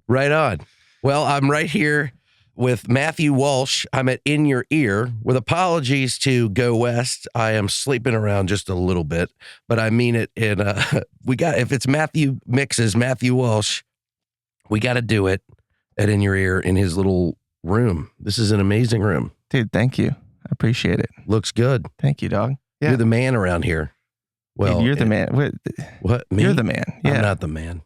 Right on. Well, I'm right here with Matthew Walsh. I'm at In Your Ear. With apologies to Go West, I am sleeping around just a little bit, but I mean it. In if it's Matthew Mixes, Matthew Walsh, we got to do it at In Your Ear in his little room. This is an amazing room. Dude, thank you. I appreciate it. Looks good. Thank you, dog. Yeah. You're the man around here. Well, dude, you're the man. What? Me? You're the man. Yeah. I'm not the man.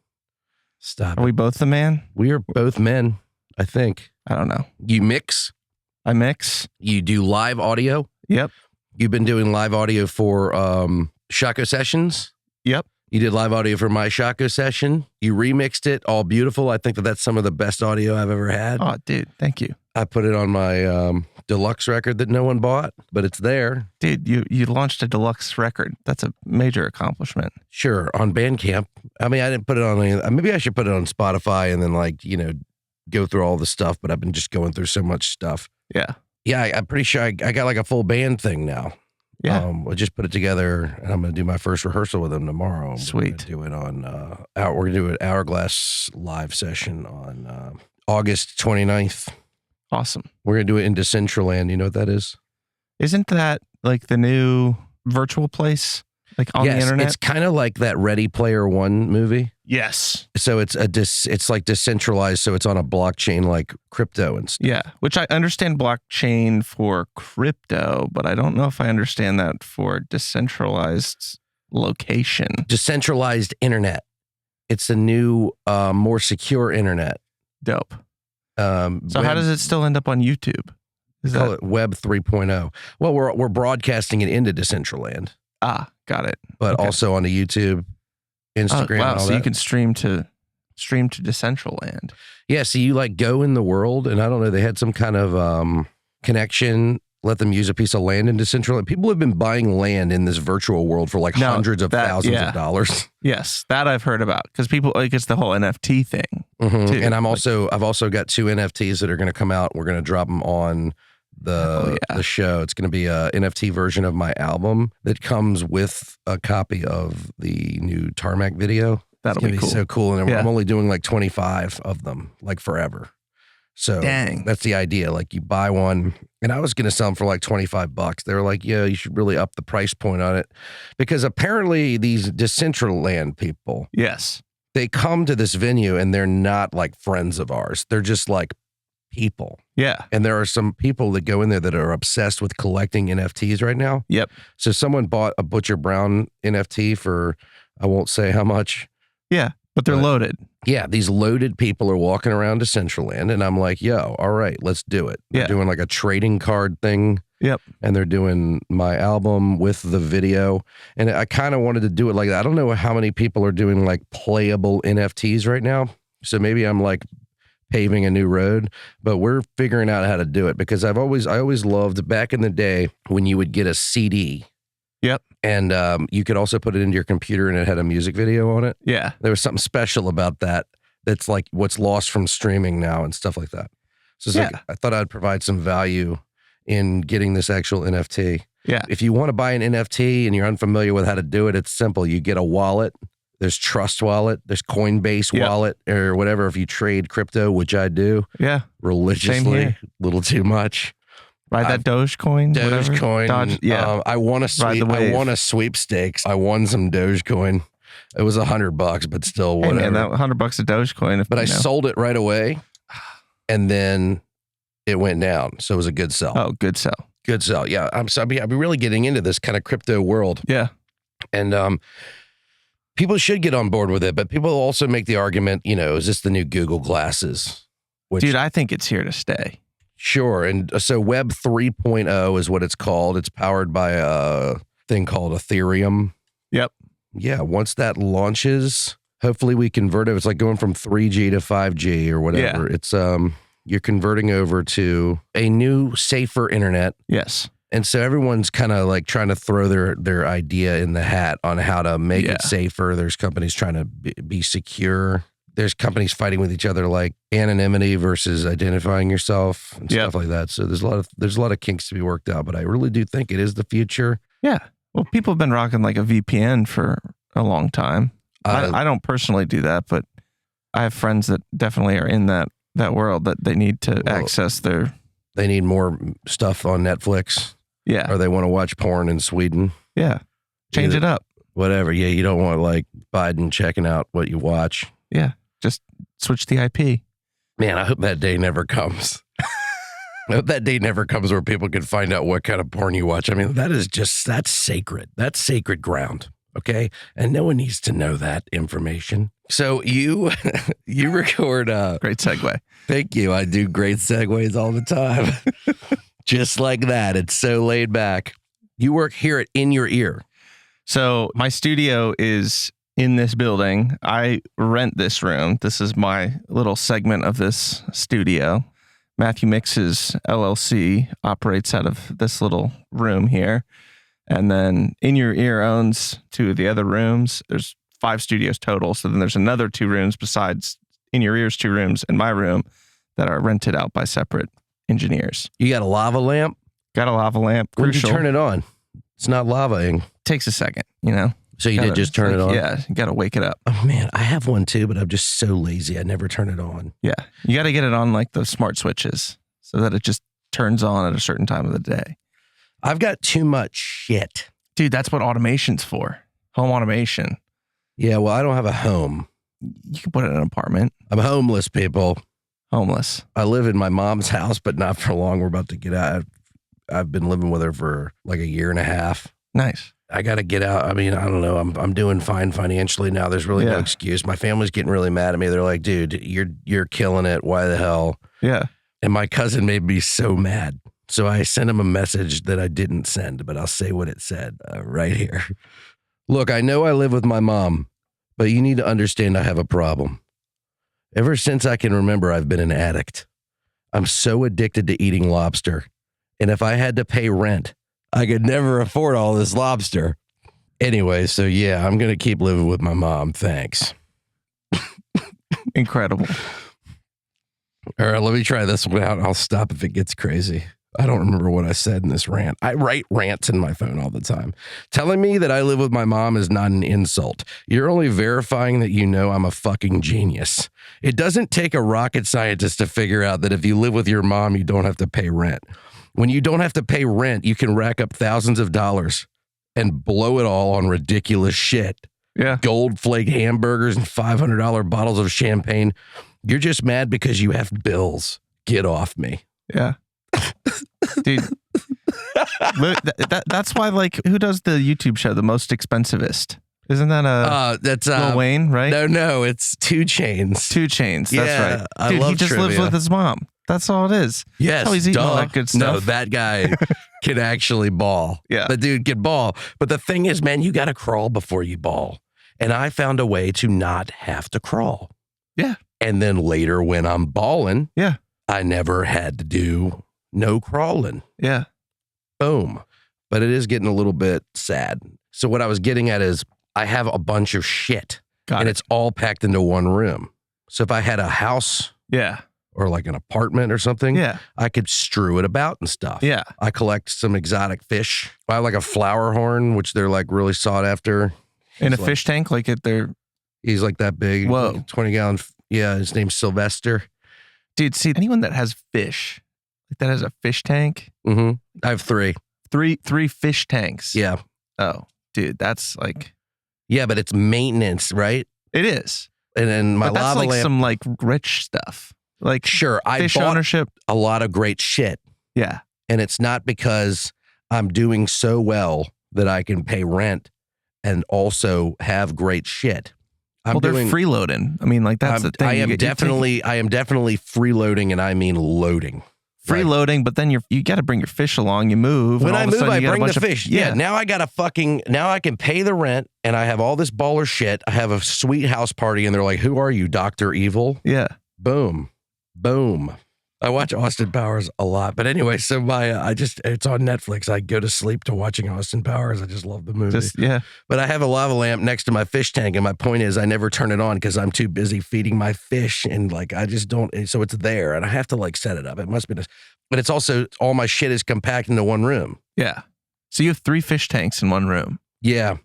Stop. Are we both the man? We are both men, I think. I don't know. You mix. I mix. You do live audio. Yep. You've been doing live audio for Shako Sessions. Yep. You did live audio for my Shako session. You remixed it, all beautiful. I think that's some of the best audio I've ever had. Oh, dude, thank you. I put it on my deluxe record that no one bought, but it's there. Dude, you launched a deluxe record. That's a major accomplishment. Sure, on Bandcamp. I mean, I didn't put it on any. Maybe I should put it on Spotify and then go through all the stuff, but I've been just going through so much stuff. Yeah. Yeah, I'm pretty sure I got like a full band thing now. Yeah. I just put it together, and I'm going to do my first rehearsal with them tomorrow. Sweet. We're going to do it on, we're going to do an Hourglass live session on August 29th. Awesome. We're going to do it in Decentraland. You know what that is? Isn't that like the new virtual place? Like on the internet? It's kind of like that Ready Player One movie. Yes. So it's like decentralized, so it's on a blockchain like crypto and stuff. Yeah, which I understand blockchain for crypto, but I don't know if I understand that for decentralized location. Decentralized internet. It's a new, more secure internet. Dope. So how does it still end up on YouTube? Call it Web 3.0. Well, we're broadcasting it into Decentraland. Ah, got it. But also on the YouTube, Instagram. Wow, and all so that. you can stream to Decentraland. Yeah, so you like go in the world, and I don't know, they had some kind of connection, let them use a piece of land in Decentraland. People have been buying land in this virtual world for hundreds of thousands of dollars. Yes, that I've heard about, because people, like, it's the whole NFT thing. Mm-hmm. Too. And I've also got 2 NFTs that are going to come out. We're going to drop them on the show. It's going to be a NFT version of my album that comes with a copy of the new Tarmac video. That'll be cool. So cool. And I'm only doing like 25 of them, like forever. So dang, that's the idea. Like you buy one, and I was going to sell them for like $25. They were like, yeah, you should really up the price point on it, because apparently these Decentraland people, yes, they come to this venue and they're not like friends of ours. They're just like people. Yeah. And there are some people that go in there that are obsessed with collecting NFTs right now. Yep. So someone bought a Butcher Brown NFT for, I won't say how much. Yeah, but they're loaded. Yeah, these loaded people are walking around Decentraland, and I'm like, yo, all right, let's do it. They're doing like a trading card thing. Yep. And they're doing my album with the video. And I kind of wanted to do it like that. I don't know how many people are doing like playable NFTs right now. So maybe I'm like paving a new road, but we're figuring out how to do it, because I always loved back in the day when you would get a CD. Yep. And you could also put it into your computer and it had a music video on it. Yeah. There was something special about that. That's like what's lost from streaming now and stuff like that. So it's like, I thought I'd provide some value in getting this actual NFT. Yeah. If you want to buy an NFT and you're unfamiliar with how to do it, it's simple. You get a wallet. There's Trust Wallet. There's Coinbase Wallet or whatever. If you trade crypto, which I do. Yeah. Religiously. A little too much. Ride that Dogecoin. Dogecoin. I won a sweepstakes. I won some Dogecoin. It was $100, but still whatever. Hey man, that $100 of Dogecoin. But I sold it right away, and then it went down. So it was a good sell. Oh, good sell. Good sell. Yeah. I've been really getting into this kind of crypto world. Yeah. And people should get on board with it, but people also make the argument, is this the new Google glasses? Dude, I think it's here to stay. Sure. And so Web 3.0 is what it's called. It's powered by a thing called Ethereum. Yep. Yeah. Once that launches, hopefully we convert it. It's like going from 3G to 5G or whatever. Yeah. It's you're converting over to a new, safer internet. Yes. And so everyone's kind of like trying to throw their idea in the hat on how to make it safer. There's companies trying to be secure. There's companies fighting with each other, like anonymity versus identifying yourself and stuff like that. So there's a lot of kinks to be worked out, but I really do think it is the future. Yeah. Well, people have been rocking like a VPN for a long time. I don't personally do that, but I have friends that definitely are in that world that they need to access their. They need more stuff on Netflix. Yeah. Or they want to watch porn in Sweden. Yeah. Change it up. Whatever. Yeah, you don't want like Biden checking out what you watch. Yeah. Just switch the IP. Man, I hope that day never comes. I hope that day never comes where people can find out what kind of porn you watch. I mean, that's sacred. That's sacred ground. Okay. And no one needs to know that information. So you record Great segue. Thank you. I do great segues all the time. Just like that. It's so laid back. You work here at In Your Ear. So my studio is in this building. I rent this room. This is my little segment of this studio. Matthew Mixes LLC operates out of this little room here. And then In Your Ear owns 2 of the other rooms. There's 5 studios total. So then there's another 2 rooms besides In Your Ear's 2 rooms and my room that are rented out by separate engineers. You got a lava lamp? Got a lava lamp. When did you Crucial. turn it on? It's not lavaing. Takes a second, you know? So you did just turn it on? Yeah, you got to wake it up. Oh, man, I have one too, but I'm just so lazy. I never turn it on. Yeah, you got to get it on like the smart switches so that it just turns on at a certain time of the day. I've got too much shit. Dude, that's what automation's for. Home automation. Yeah, well, I don't have a home. You can put it in an apartment. I'm homeless, people. Homeless. I live in my mom's house, but not for long. We're about to get out. I've been living with her for like a year and a half. Nice. I got to get out. I mean, I don't know. I'm doing fine financially now. There's really no excuse. My family's getting really mad at me. They're like, dude, you're killing it. Why the hell? Yeah. And my cousin made me so mad. So I sent him a message that I didn't send, but I'll say what it said right here. Look, I know I live with my mom, but you need to understand I have a problem. Ever since I can remember, I've been an addict. I'm so addicted to eating lobster. And if I had to pay rent, I could never afford all this lobster. Anyway, so yeah, I'm going to keep living with my mom. Thanks. Incredible. All right, let me try this one out. I'll stop if it gets crazy. I don't remember what I said in this rant. I write rants in my phone all the time. Telling me that I live with my mom is not an insult. You're only verifying that you know I'm a fucking genius. It doesn't take a rocket scientist to figure out that if you live with your mom, you don't have to pay rent. When you don't have to pay rent, you can rack up thousands of dollars and blow it all on ridiculous shit. Yeah. Gold flake hamburgers and $500 bottles of champagne. You're just mad because you have bills. Get off me. Yeah. Dude. That's why, like, who does the YouTube show, The Most Expensivest? Isn't that that's Lil Wayne, right? No, it's 2 Chainz. 2 Chainz, that's right. Dude, I love he just trivia. lives with his mom. That's all it is. Yes, oh, he's eating all that good stuff. No, that guy can actually ball. Yeah. The dude can ball. But the thing is, man, you got to crawl before you ball. And I found a way to not have to crawl. Yeah. And then later when I'm balling, yeah, I never had to do no crawling. Yeah. Boom. But it is getting a little bit sad. So what I was getting at is I have a bunch of shit. It's all packed into one room. So if I had a house, yeah, or like an apartment or something, yeah, I could strew it about and stuff. Yeah. I collect some exotic fish. I have like a flower horn, which they're like really sought after. In a fish tank, like he's like that big. Whoa. Like 20-gallon. Yeah, his name's Sylvester. Dude, see, anyone that has fish, like that has a fish tank. Mm-hmm. I have 3. Three fish tanks. Yeah. Oh, dude, that's like. Yeah, but it's maintenance, right? It is. And then my that's lava like lamp. Some like rich stuff. Like sure, I fish bought ownership. A lot of great shit. Yeah. And it's not because I'm doing so well that I can pay rent and also have great shit. They're freeloading. I mean, like that's the thing. I am definitely freeloading, and I mean loading. Freeloading, but then you got to bring your fish along. You move. When I move, I bring the fish. Yeah. Now I got now I can pay the rent, and I have all this baller shit. I have a sweet house party, and they're like, "Who are you, Dr. Evil?" Yeah. Boom. I watch Austin Powers a lot, but anyway, so it's on Netflix. I go to sleep to watching Austin Powers. I just love the movie. Yeah. But I have a lava lamp next to my fish tank, and my point is I never turn it on because I'm too busy feeding my fish, and like I just don't. So it's there, and I have to like set it up. It must be, but it's also all my shit is compact into one room. Yeah. So you have 3 fish tanks in one room. Yeah.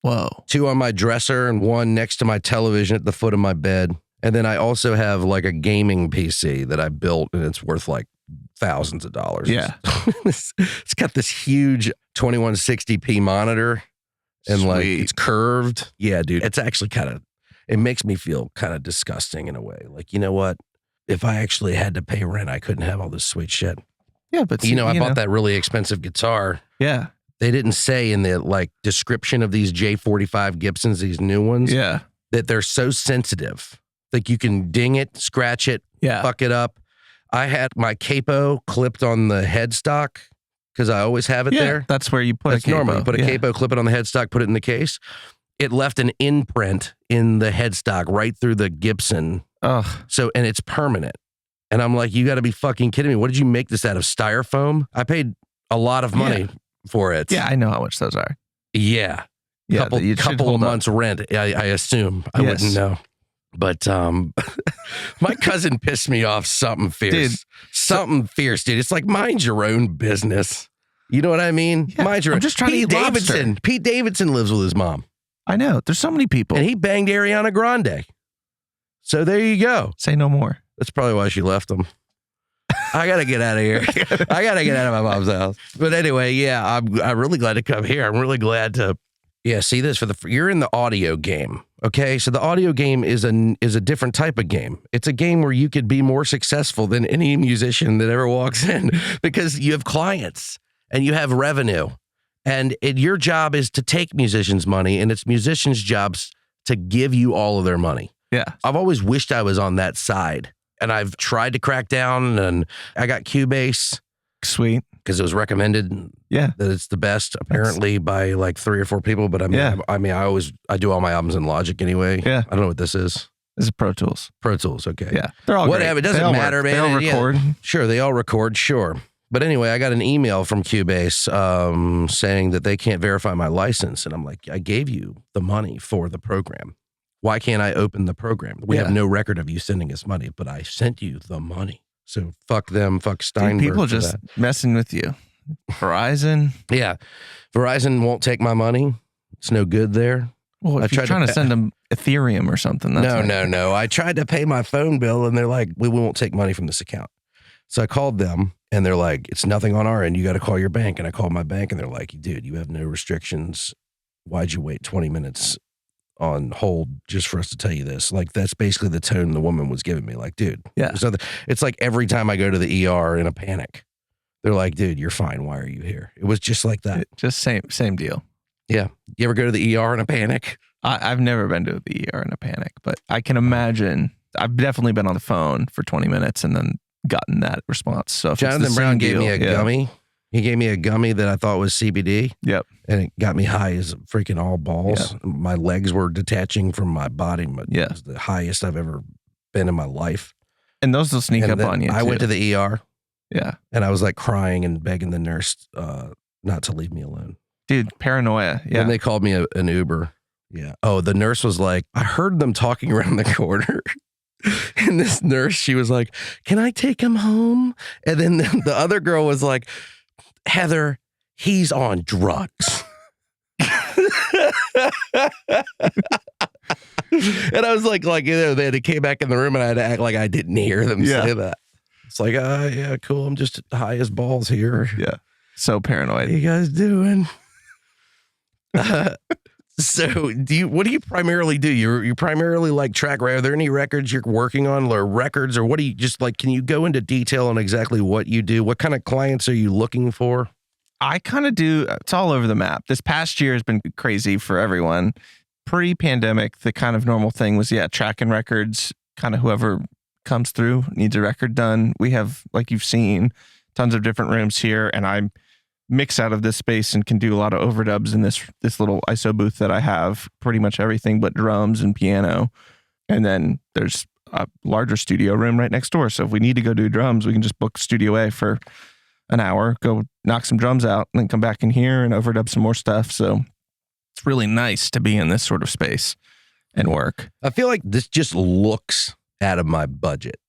Whoa. 2 on my dresser and 1 next to my television at the foot of my bed. And then I also have like a gaming PC that I built, and it's worth like thousands of dollars. Yeah. It's got this huge 2160p monitor, and like Sweet. it's curved. Yeah, dude. It's actually it makes me feel kind of disgusting in a way. Like, you know what? If I actually had to pay rent, I couldn't have all this sweet shit. Yeah, but I bought that really expensive guitar. Yeah. They didn't say in the like description of these J45 Gibsons, these new ones, Yeah. that they're so sensitive. Like you can ding it, scratch it, Yeah. fuck it up. I had my capo clipped on the headstock because I always have it there. That's where you put That's a capo. normal. You put a capo, clip it on the headstock, put it in the case. It left an imprint in the headstock right through the Gibson. Ugh. So, and it's permanent. And I'm like, you got to be fucking kidding me. What did you make this out of? Styrofoam? I paid a lot of money for it. Yeah, I know how much those are. Yeah. Yeah, Couple of months rent, I assume. I wouldn't know. But my cousin pissed me off something fierce. Dude, something fierce, dude. It's like, mind your own business. You know what I mean? Yeah, mind your I'm own. just trying to eat lobster. Pete Davidson lives with his mom. I know. There's so many people. And he banged Ariana Grande. So there you go. Say no more. That's probably why she left him. I got to get out of here. I got to get out of my mom's house. But anyway, yeah, I'm really glad to come here. I'm really glad to, see this you're in the audio game. Okay. So the audio game is a different type of game. It's a game where you could be more successful than any musician that ever walks in because you have clients and you have revenue. And your job is to take musicians' money, and it's musicians' jobs to give you all of their money. Yeah. I've always wished I was on that side, and I've tried to crack down, and I got Cubase. Sweet. Because it was recommended that it's the best, apparently, by like 3 or 4 people. But I do all my albums in Logic anyway. Yeah. I don't know what this is. This is Pro Tools. Pro Tools, okay. Yeah. They're all whatever. Great. It doesn't matter, man. They all record. Yeah. Sure, they all record, sure. But anyway, I got an email from Cubase saying that they can't verify my license. And I'm like, I gave you the money for the program. Why can't I open the program? We have no record of you sending us money, but I sent you the money. So fuck them, fuck Steinberg. Dude, people just messing with you. Verizon. Yeah. Verizon won't take my money. It's no good there. Well, if you're trying to send them Ethereum or something. No. I tried to pay my phone bill and they're like, we won't take money from this account. So I called them and they're like, it's nothing on our end. You got to call your bank. And I called my bank and they're like, dude, you have no restrictions. Why'd you wait 20 minutes on hold just for us to tell you this? Like, that's basically the tone the woman was giving me. Like, dude, it's like every time I go to the ER in a panic, they're like, dude, you're fine. Why are you here? It was just like that. Just same deal. Yeah. You ever go to the ER in a panic? I've never been to the ER in a panic, but I can imagine. I've definitely been on the phone for 20 minutes and then gotten that response. So if Jonathan Brown gave me a gummy. He gave me a gummy that I thought was CBD. Yep. And it got me high as freaking all balls. Yep. My legs were detaching from my body. It was the highest I've ever been in my life. And those will sneak up on you. I went to the ER. Yeah. And I was like crying and begging the nurse not to leave me alone. Dude, paranoia. Yeah. And they called me an Uber. Yeah. Oh, the nurse was like, I heard them talking around the corner. And this nurse, she was like, can I take him home? And then the other girl was like, Heather, he's on drugs. And I was like, they came back in the room and I had to act like I didn't hear them say that. It's like, yeah, cool. I'm just high as balls here. Yeah. So paranoid. What are you guys doing? So what do you primarily do? You primarily like track. Are there any records you're working on or records, or what do you just like? Can you go into detail on exactly what you do? What kind of clients are you looking for? I kind of do. It's all over the map. This past year has been crazy for everyone. Pre-pandemic, the kind of normal thing was, tracking records, kind of whoever comes through needs a record done. We have, like you've seen, tons of different rooms here, and I mix out of this space and can do a lot of overdubs in this little ISO booth that I have, pretty much everything but drums and piano. And then there's a larger studio room right next door. So if we need to go do drums, we can just book Studio A for an hour, go knock some drums out, and then come back in here and overdub some more stuff. So it's really nice to be in this sort of space and work. I feel like this just looks out of my budget.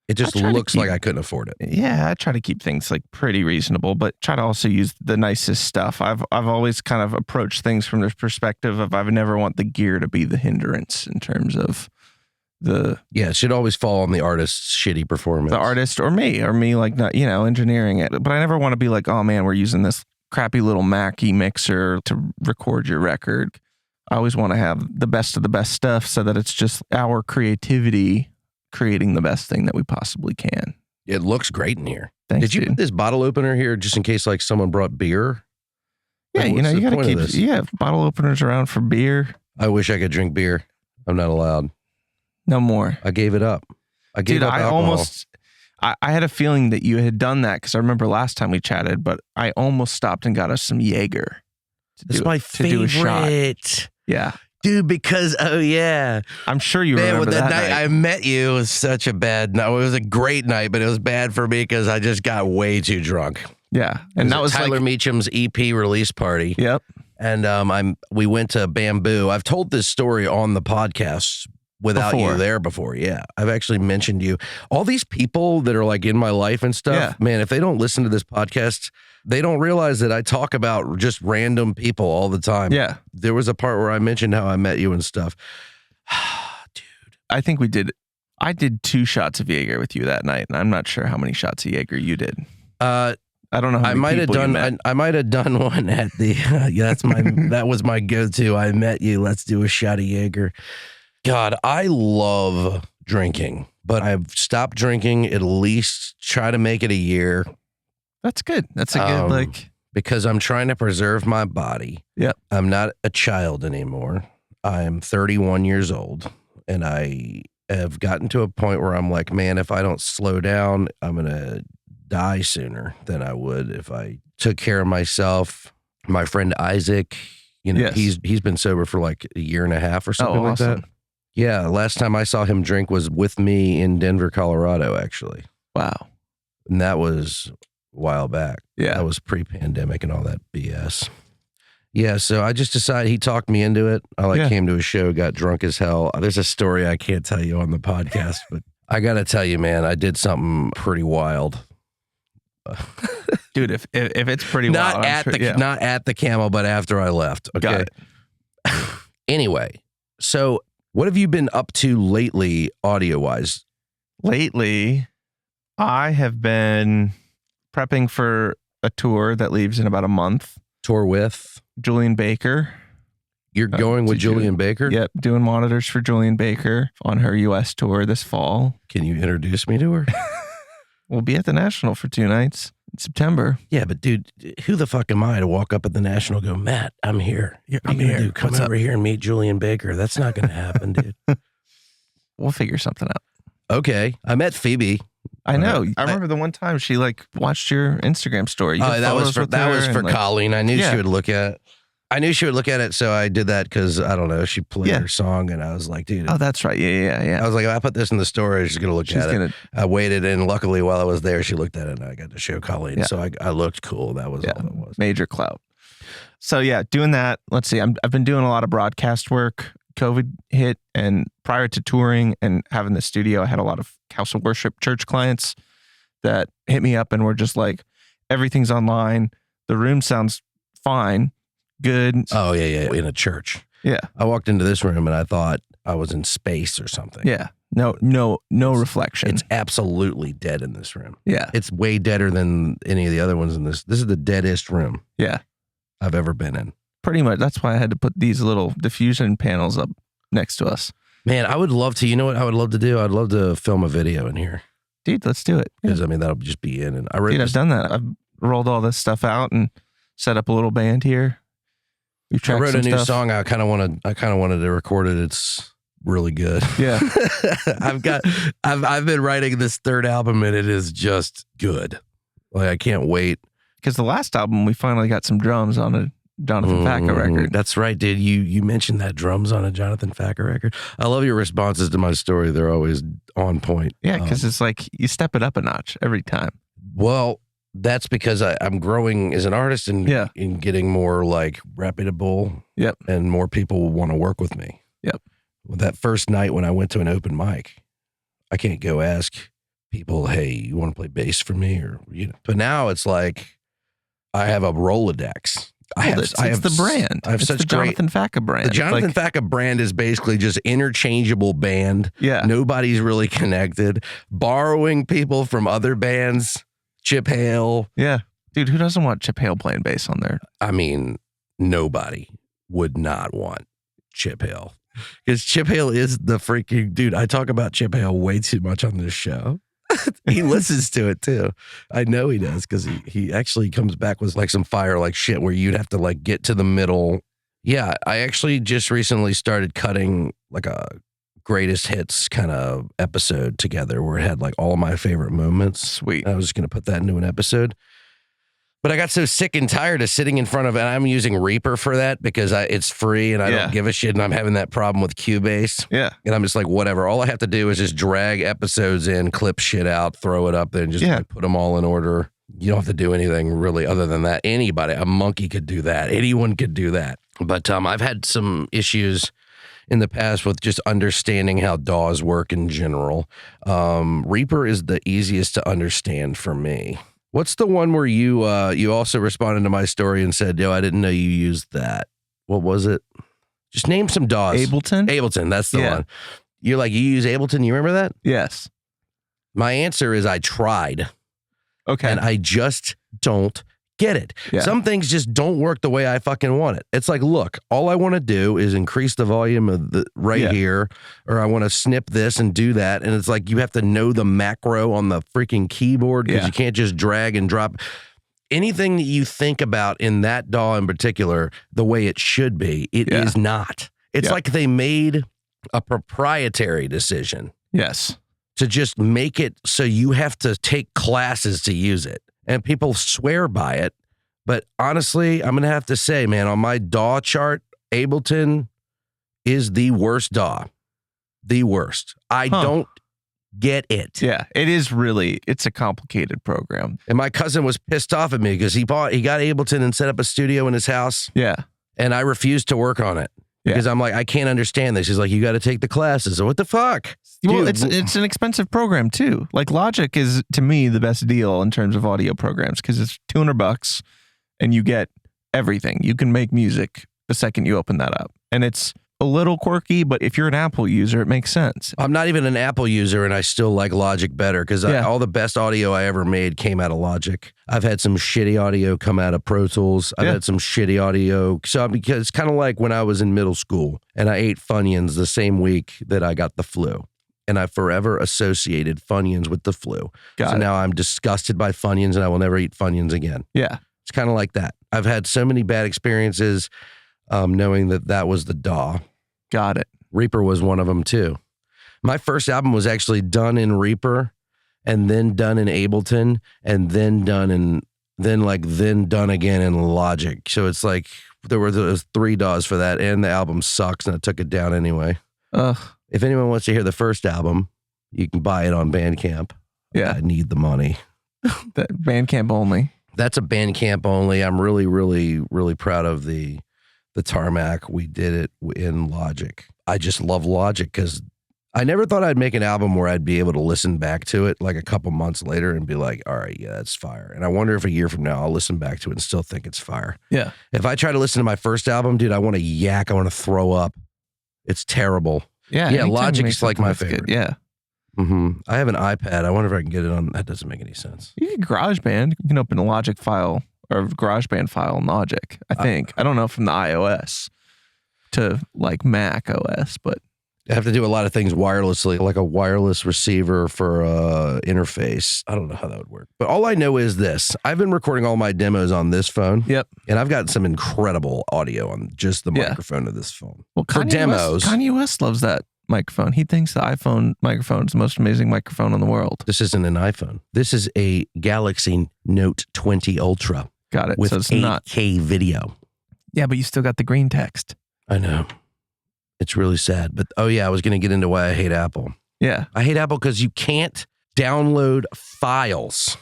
It just looks like I couldn't afford it. Yeah, I try to keep things like pretty reasonable, but try to also use the nicest stuff. I've always kind of approached things from this perspective of I would never want the gear to be the hindrance in terms of it should always fall on the artist's shitty performance. The artist or me like not, engineering it. But I never want to be like, oh man, we're using this crappy little Mackie mixer to record your record. I always want to have the best of the best stuff so that it's just our creativity creating the best thing that we possibly can. It looks great in here. Thanks, Did you put this bottle opener here just in case like someone brought beer? Yeah, you got to keep bottle openers around for beer. I wish I could drink beer. I'm not allowed. No more. I gave it up. I had a feeling that you had done that because I remember last time we chatted, but I almost stopped and got us some Jaeger. It's my favorite. Do a shot. Yeah. Dude, because, I'm sure you remember that night. I met you, it was such a bad night. It was a great night, but it was bad for me because I just got way too drunk. Yeah. And that was Tyler Meacham's EP release party. Yep. And we went to Bamboo. I've told this story on the podcast without you there before. Yeah. I've actually mentioned you. All these people that are like in my life and stuff, man, if they don't listen to this podcast, they don't realize that I talk about just random people all the time. Yeah. There was a part where I mentioned how I met you and stuff. Dude. I think I did 2 shots of Jaeger with you that night, and I'm not sure how many shots of Jaeger you did. I don't know how many people you met. I might have done one at the, that was my go-to. I met you. Let's do a shot of Jaeger. God, I love drinking, but I've stopped drinking at least try to make it a year. That's good. That's a good, because I'm trying to preserve my body. Yep. I'm not a child anymore. I'm 31 years old, and I have gotten to a point where I'm like, man, if I don't slow down, I'm going to die sooner than I would if I took care of myself. My friend Isaac, he's been sober for like a year and a half or something like that. Yeah, last time I saw him drink was with me in Denver, Colorado, actually. Wow. And that was a while back. Yeah. That was pre-pandemic and all that BS. Yeah, so I just decided, he talked me into it. I came to a show, got drunk as hell. There's a story I can't tell you on the podcast, but I got to tell you, man, I did something pretty wild. Dude, if it's pretty wild. Not at the Camel, but after I left. Okay. Anyway, so what have you been up to lately, audio-wise? Lately, I have been prepping for a tour that leaves in about a month. Tour with? Julian Baker. You're going with Julian Baker? Yep, doing monitors for Julian Baker on her U.S. tour this fall. Can you introduce me to her? We'll be at the National for 2 nights in September. Yeah, but dude, who the fuck am I to walk up at the National and go, Matt, I'm here. I'm here. Come over here and meet Julian Baker. That's not going to happen, dude. We'll figure something out. Okay. I met Phoebe. I know. I remember the one time she watched your Instagram story. That was for Colleen. I knew she would look at it. I knew she would look at it, so I did that because, I don't know, she played her song, and I was like, dude. Oh, that's right. Yeah. I was like, if I put this in the story, she's going to look at it. I waited, and luckily, while I was there, she looked at it, and I got to show Colleen. Yeah. So I looked cool. That was all it was. Major clout. So, doing that. Let's see. I've been doing a lot of broadcast work. COVID hit, and prior to touring and having the studio, I had a lot of house of worship church clients that hit me up and were just like, everything's online. The room sounds fine. Good. Oh, yeah. In a church. Yeah. I walked into this room and I thought I was in space or something. Yeah. No reflection. It's absolutely dead in this room. Yeah. It's way deader than any of the other ones in this. This is the deadest room I've ever been in. Pretty much. That's why I had to put these little diffusion panels up next to us. Man, I would love to. You know what I would love to do? I'd love to film a video in here. Dude, let's do it. Because, that'll just be in. And I've done that. I've rolled all this stuff out and set up a little band here. I wrote a new song. I kind of wanted to record it. It's really good. Yeah. I've been writing this third album and it is just good. Like, I can't wait. Because the last album, we finally got some drums on a Jonathan Facka record. That's right, dude. You mentioned that drums on a Jonathan Facka record. I love your responses to my story. They're always on point. Yeah, because it's like you step it up a notch every time. Well, that's because I'm growing as an artist and in getting more like reputable. Yep. And more people want to work with me. Yep. Well, that first night when I went to an open mic, I can't go ask people, hey, you want to play bass for me? Or, but now it's like I have a Rolodex. It's the brand. I have it's such the Jonathan Facka brand. The Jonathan Facka brand is basically just interchangeable band. Yeah. Nobody's really connected. Borrowing people from other bands. Chip Hale. Yeah. Dude, who doesn't want Chip Hale playing bass on there? I mean, nobody would not want Chip Hale. Because Chip Hale is the freaking dude. I talk about Chip Hale way too much on this show. He listens to it too. I know he does because he actually comes back with like some fire like shit where you'd have to like get to the middle. Yeah, I actually just recently started cutting like a greatest hits kind of episode together where it had like all of my favorite moments. Sweet. I was just going to put that into an episode. But I got so sick and tired of sitting in front of it. I'm using Reaper for that because it's free and I don't give a shit. And I'm having that problem with Cubase. Yeah. And I'm just like, whatever. All I have to do is just drag episodes in, clip shit out, throw it up there, and just like, put them all in order. You don't have to do anything really other than that. Anybody, a monkey could do that. Anyone could do that. But I've had some issues in the past with just understanding how DAWs work in general. Reaper is the easiest to understand for me. What's the one where you also responded to my story and said, yo, I didn't know you used that. What was it? Just name some DAWs. Ableton, that's the one. You're like, you use Ableton, you remember that? Yes. My answer is I tried. Okay. And I just don't get it. Yeah. Some things just don't work the way I fucking want it. It's like, look, all I want to do is increase the volume of the here, or I want to snip this and do that. And it's like, you have to know the macro on the freaking keyboard because you can't just drag and drop. Anything that you think about in that DAW in particular, the way it should be, it is not. It's like they made a proprietary decision. Yes. To just make it so you have to take classes to use it. And people swear by it. But honestly, I'm going to have to say, man, on my DAW chart, Ableton is the worst DAW. The worst. I don't get it. Yeah, it's a complicated program. And my cousin was pissed off at me because he got Ableton and set up a studio in his house. Yeah. And I refused to work on it. Because I'm like, I can't understand this. He's like, you got to take the classes. What the fuck? Well, it's an expensive program too. Like Logic is, to me, the best deal in terms of audio programs because it's $200 and you get everything. You can make music the second you open that up. And it's a little quirky, but if you're an Apple user, it makes sense. I'm not even an Apple user, and I still like Logic better because all the best audio I ever made came out of Logic. I've had some shitty audio come out of Pro Tools. I've had some shitty audio. So because it's kind of like when I was in middle school and I ate Funyuns the same week that I got the flu. And I forever associated Funyuns with the flu. Now I'm disgusted by Funyuns and I will never eat Funyuns again. Yeah. It's kind of like that. I've had so many bad experiences knowing that was the DAW. Got it. Reaper was one of them too. My first album was actually done in Reaper and then done in Ableton and then done again in Logic. So it's like there were those 3 DAWs for that and the album sucks and I took it down anyway. Ugh. If anyone wants to hear the first album, you can buy it on Bandcamp. Yeah. I need the money. That Bandcamp only. That's a Bandcamp only. I'm really, really, really proud of the Tarmac. We did it in Logic. I just love Logic because I never thought I'd make an album where I'd be able to listen back to it like a couple months later and be like, all right, yeah, that's fire. And I wonder if a year from now I'll listen back to it and still think it's fire. Yeah. If I try to listen to my first album, dude, I want to yak. I want to throw up. It's terrible. Yeah. Yeah. Logic's like my favorite. Yeah. Mm-hmm. I have an iPad. I wonder if I can get it on. That doesn't make any sense. You can GarageBand. You can open a Logic file or GarageBand file in Logic, I think. I don't know from the iOS to like Mac OS, but I have to do a lot of things wirelessly, like a wireless receiver for interface. I don't know how that would work. But all I know is this. I've been recording all my demos on this phone. Yep. And I've got some incredible audio on just the microphone of this phone. Well, for demos. Kanye West loves that microphone. He thinks the iPhone microphone is the most amazing microphone in the world. This isn't an iPhone. This is a Galaxy Note 20 Ultra. Got it. With so it's 8K video. Yeah, but you still got the green text. I know. It's really sad. But, oh yeah, I was going to get into why I hate Apple. Yeah. I hate Apple because you can't download files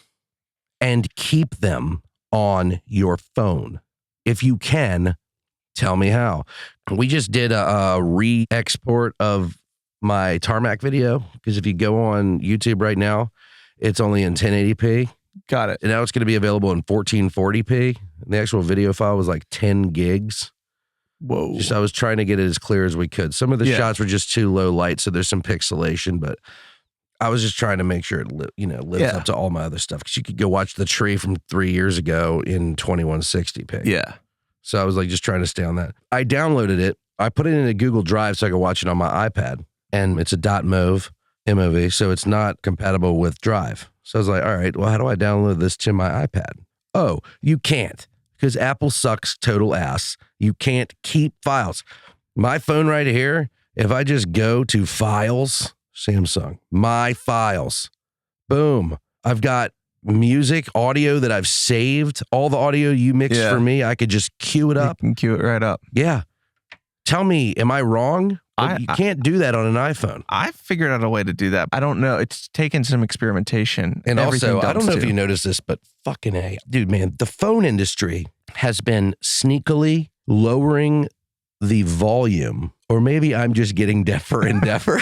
and keep them on your phone. If you can, tell me how. We just did a re-export of my Tarmac video because if you go on YouTube right now it's only in 1080p. Got it. And now it's going to be available in 1440p. And the actual video file was like 10 gigs. Whoa. I was trying to get it as clear as we could. Some of the shots were just too low light, so there's some pixelation, but I was just trying to make sure it lives up to all my other stuff. Because you could go watch The Tree from 3 years ago in 2160p. Yeah. So I was like just trying to stay on that. I downloaded it. I put it in a Google Drive so I could watch it on my iPad. And it's a .mov, so it's not compatible with Drive. So I was like, all right, well, how do I download this to my iPad? Oh, you can't, because Apple sucks total ass. You can't keep files. My phone right here, if I just go to Files, Samsung, My Files, boom, I've got music, audio that I've saved, all the audio you mixed for me. I could just queue it up. You can queue it right up. Yeah. Tell me, am I wrong? You can't do that on an iPhone. I figured out a way to do that. I don't know. It's taken some experimentation. And also, I don't know if you noticed this, but fucking A. Dude, man, the phone industry has been sneakily lowering the volume, or maybe I'm just getting deafer and deafer,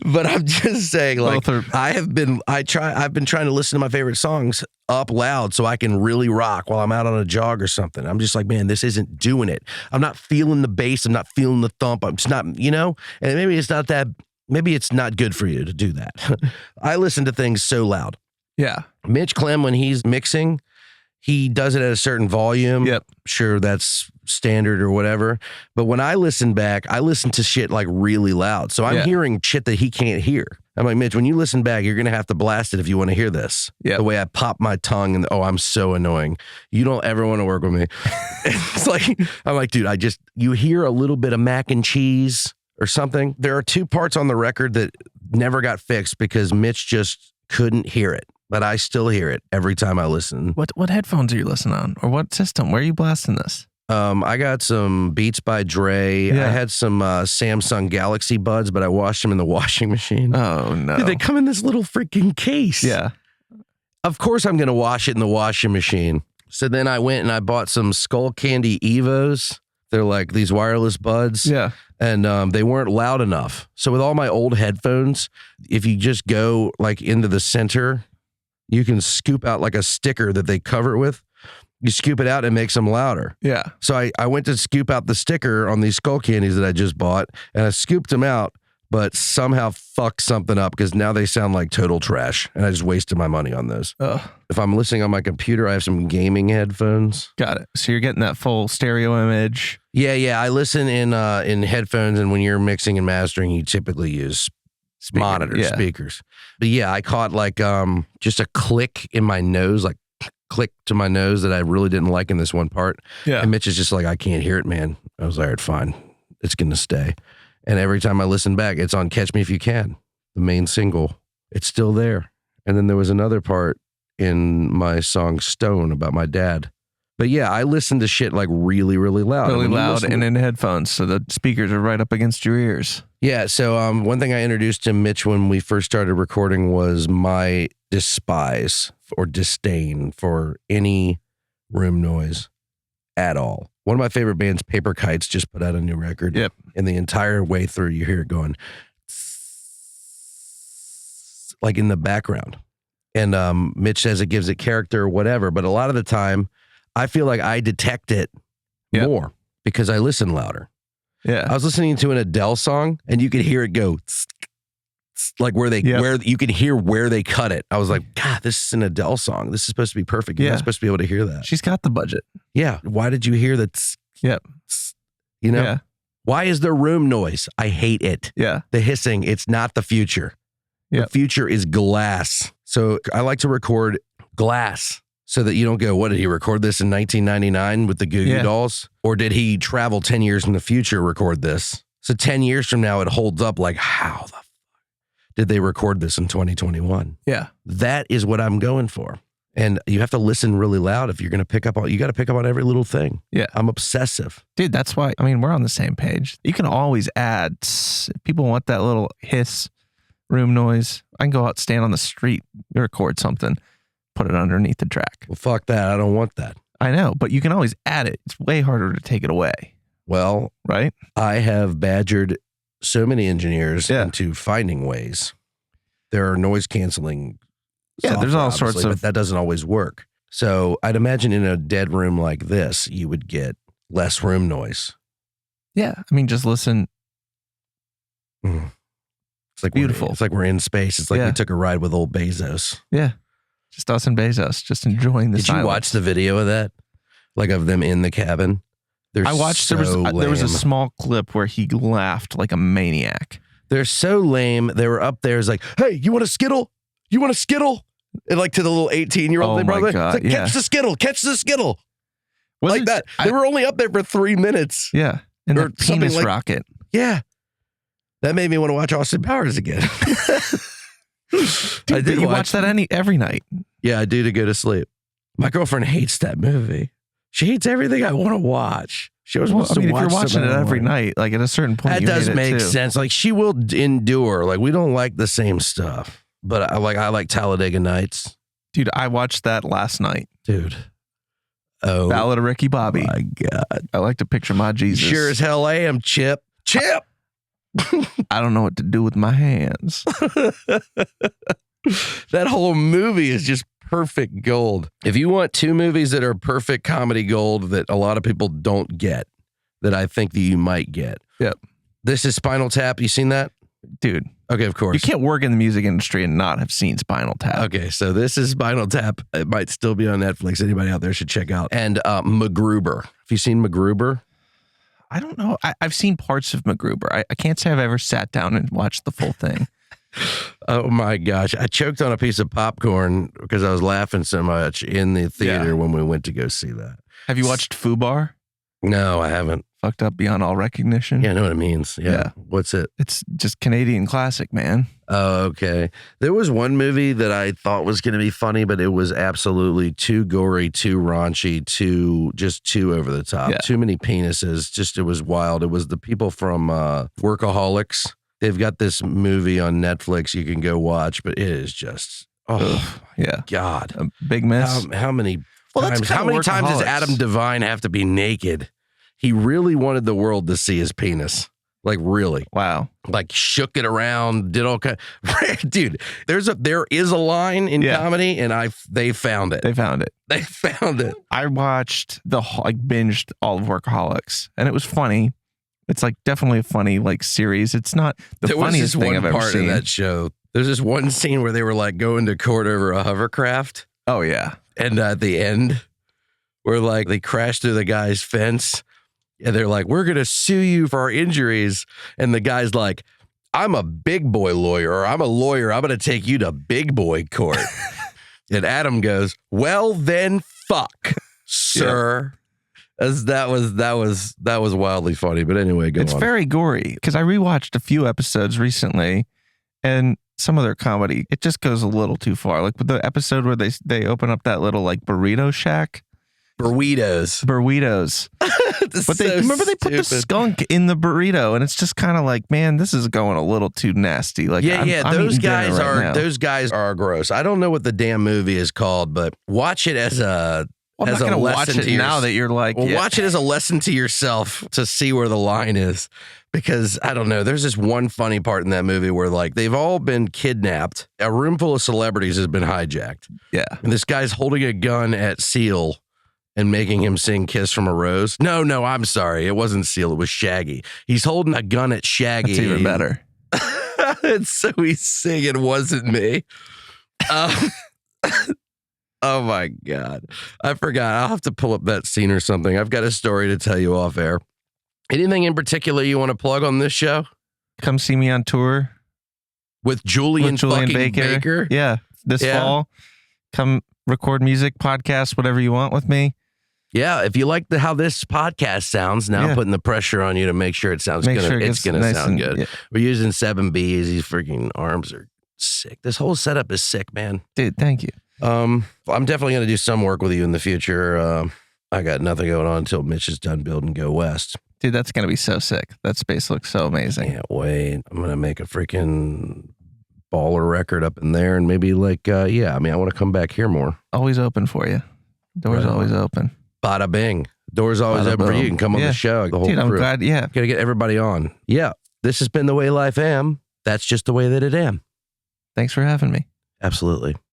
but I'm just saying, like, I've been trying to listen to my favorite songs up loud so I can really rock while I'm out on a jog or something. I'm just like, man, this isn't doing it. I'm not feeling the bass. I'm not feeling the thump. I'm just not, and maybe it's not that, maybe it's not good for you to do that. I listen to things so loud. Yeah. Mitch Clem, when he's mixing, he does it at a certain volume. Yep. Sure, that's standard or whatever. But when I listen back, I listen to shit like really loud. So I'm hearing shit that he can't hear. I'm like, Mitch, when you listen back, you're going to have to blast it if you want to hear this. Yep. The way I pop my tongue and, I'm so annoying. You don't ever want to work with me. It's like, I'm like, dude, you hear a little bit of mac and cheese or something. There are 2 parts on the record that never got fixed because Mitch just couldn't hear it. But I still hear it every time I listen. What headphones are you listening on? Or what system? Where are you blasting this? I got some Beats by Dre. Yeah. I had some Samsung Galaxy Buds, but I washed them in the washing machine. Oh, no. Dude, they come in this little freaking case. Yeah. Of course I'm going to wash it in the washing machine. So then I went and I bought some Skull Candy Evos. They're like these wireless buds. Yeah. And they weren't loud enough. So with all my old headphones, if you just go like into the center, you can scoop out like a sticker that they cover it with. You scoop it out and it makes them louder. Yeah. So I went to scoop out the sticker on these Skull Candies that I just bought, and I scooped them out, but somehow fucked something up because now they sound like total trash, and I just wasted my money on those. Ugh. If I'm listening on my computer, I have some gaming headphones. Got it. So you're getting that full stereo image. Yeah. I listen in headphones, and when you're mixing and mastering, you typically use monitors, speakers. But yeah, I caught like just a click in my nose, like click to my nose that I really didn't like in this one part. Yeah. And Mitch is just like, I can't hear it, man. I was like, all right, fine. It's going to stay. And every time I listen back, it's on Catch Me If You Can, the main single. It's still there. And then there was another part in my song Stone about my dad. But yeah, I listen to shit like really, really loud. Really loud and in headphones. So the speakers are right up against your ears. Yeah. So one thing I introduced to Mitch when we first started recording was my despise or disdain for any room noise at all. One of my favorite bands, Paper Kites, just put out a new record. Yep. And the entire way through, you hear it going like in the background. And Mitch says it gives it character or whatever. But a lot of the time, I feel like I detect it more because I listen louder. Yeah. I was listening to an Adele song and you could hear it go like where you can hear where they cut it. I was like, God, this is an Adele song. This is supposed to be perfect. You're not supposed to be able to hear that. She's got the budget. Yeah. Why did you hear that? Yep. Yeah. Why is there room noise? I hate it. Yeah. The hissing, it's not the future. Yep. The future is glass. So I like to record glass so that you don't go, what, did he record this in 1999 with the Goo Goo Dolls? Or did he travel 10 years in the future record this? So 10 years from now, it holds up like, how the fuck did they record this in 2021? Yeah. That is what I'm going for. And you have to listen really loud if you're going to pick up on, you got to pick up on every little thing. Yeah. I'm obsessive. Dude, that's why, we're on the same page. You can always add, if people want that little hiss, room noise, I can go out, stand on the street, record something, put it underneath the track. Well, fuck that. I don't want that. I know, but you can always add it. It's way harder to take it away. Well, right? I have badgered so many engineers into finding ways. There are noise canceling Yeah, there's all sorts obviously, of- but that doesn't always work. So I'd imagine in a dead room like this, you would get less room noise. Yeah, I mean, just listen. It's like Beautiful. It's like we're in space. It's like Yeah. we took a ride with old Bezos. Yeah, just us and Bezos, just enjoying the Did silence. you watch the video of that? Like of them in the cabin? They're I watched. So there was a lame. small clip where he laughed like a maniac. They're so lame. They were up there. It's like, hey, you want a Skittle? You want a Skittle? And like to the little 18-year-old. Oh they my brought God, it's like, yeah. catch the Skittle. Catch the Skittle. Was Like it- that. They were only up there for 3 minutes. Yeah, and Or the something penis like- rocket. Yeah. That made me want to watch Austin Powers again. Dude, I did you watch that every night. Yeah, I do to go to sleep. My girlfriend hates that movie. She hates everything I want to watch. She always wants I mean, to if you're watch watching it every something. night, like at a certain point, That you does hate it make too. sense. Like she will endure. Like we don't like the same stuff. But I like Talladega Nights. Dude, I watched that last night. Dude. Oh Ballad of Ricky Bobby. my God. I like to picture my Jesus. Sure as hell I am, Chip. Chip! I don't know what to do with my hands. That whole movie is just perfect gold. If you want 2 movies that are perfect comedy gold that a lot of people don't get, that I think that you might get. Yep. This is Spinal Tap. You seen that? Dude, Okay, of course. you can't work in the music industry and not have seen Spinal Tap. Okay, so this is Spinal Tap. It might still be on Netflix. Anybody out there should check out. And MacGruber. Have you seen MacGruber? I don't know. I've seen parts of MacGruber. I can't say I've ever sat down and watched the full thing. Oh my gosh. I choked on a piece of popcorn because I was laughing so much in the theater Yeah. when we went to go see that. Have you watched Fubar? No, I haven't. Fucked Up Beyond All Recognition? Yeah, I know what it means. Yeah. Yeah. What's it? It's just Canadian classic, man. Oh, okay. There was one movie that I thought was going to be funny, but it was absolutely too gory, too raunchy, too over the top. Yeah. Too many penises. Just, it was wild. It was the people from Workaholics. They've got this movie on Netflix you can go watch, but it is just, oh, Yeah. God. A big miss. How many Well, that's times? kinda How many times does Workaholics. Adam Devine have to be naked? He really wanted the world to see his penis. Like really, Wow. like shook it around, did all kind. Dude, there is a line in Yeah. comedy, and they found it. They found it. They found it. I watched binged all of Workaholics, and it was funny. It's like definitely a funny like series. It's not the There was funniest this thing one I've ever part seen. of that show. There's this one scene where they were like going to court over a hovercraft, Oh yeah. and at the end, where like they crashed through the guy's fence. And they're like, we're going to sue you for our injuries. And the guy's like, I'm a big boy lawyer, or I'm a lawyer. I'm going to take you to big boy court. And Adam goes, well, then fuck, sir. As that was wildly funny. But anyway, go It's on. very gory because I rewatched a few episodes recently, and some of their comedy it just goes a little too far. Like with the episode where they open up that little like burrito shack. Burritos. But they remember they put the skunk in the burrito, and it's just kind of like, man, this is going a little too nasty. Like, Yeah, I'm those eating dinner guys right are now. those guys are gross. I don't know what the damn movie is called, but watch it as a Well, I'm as not a gonna watch lesson it to now yours- that you're like, Well, yeah. watch it as a lesson to yourself to see where the line is. Because I don't know, there's this one funny part in that movie where like they've all been kidnapped. A room full of celebrities has been hijacked. Yeah. And this guy's holding a gun at Seal and making him sing Kiss from a Rose. No, I'm sorry. It wasn't Seal. It was Shaggy. He's holding a gun at Shaggy. That's even better. And so he's singing Wasn't Me. Oh my God. I forgot. I'll have to pull up that scene or something. I've got a story to tell you off air. Anything in particular you want to plug on this show? Come see me on tour With Julian, with Julian fucking Baker? Yeah. This Yeah. fall, come record music, podcast, whatever you want with me. Yeah, if you like how this podcast sounds, now Yeah. putting the pressure on you to make sure it sounds Make good. sure It's gets going to nice sound and- good. yeah. We're using 7Bs. These freaking arms are sick. This whole setup is sick, man. Dude, thank you. I'm definitely going to do some work with you in the future. I got nothing going on until Mitch is done building Go West. Dude, that's going to be so sick. That space looks so amazing. Can't wait. I'm going to make a freaking baller record up in there. And maybe like, I want to come back here more. Always open for you. Doors Right. always open. Bada bing. Doors always Bada open for you. boom. You can come on Yeah. the show. The whole Dude, I'm crew. glad. Yeah. Got to get everybody on. Yeah. This has been the way life am. That's just the way that it am. Thanks for having me. Absolutely.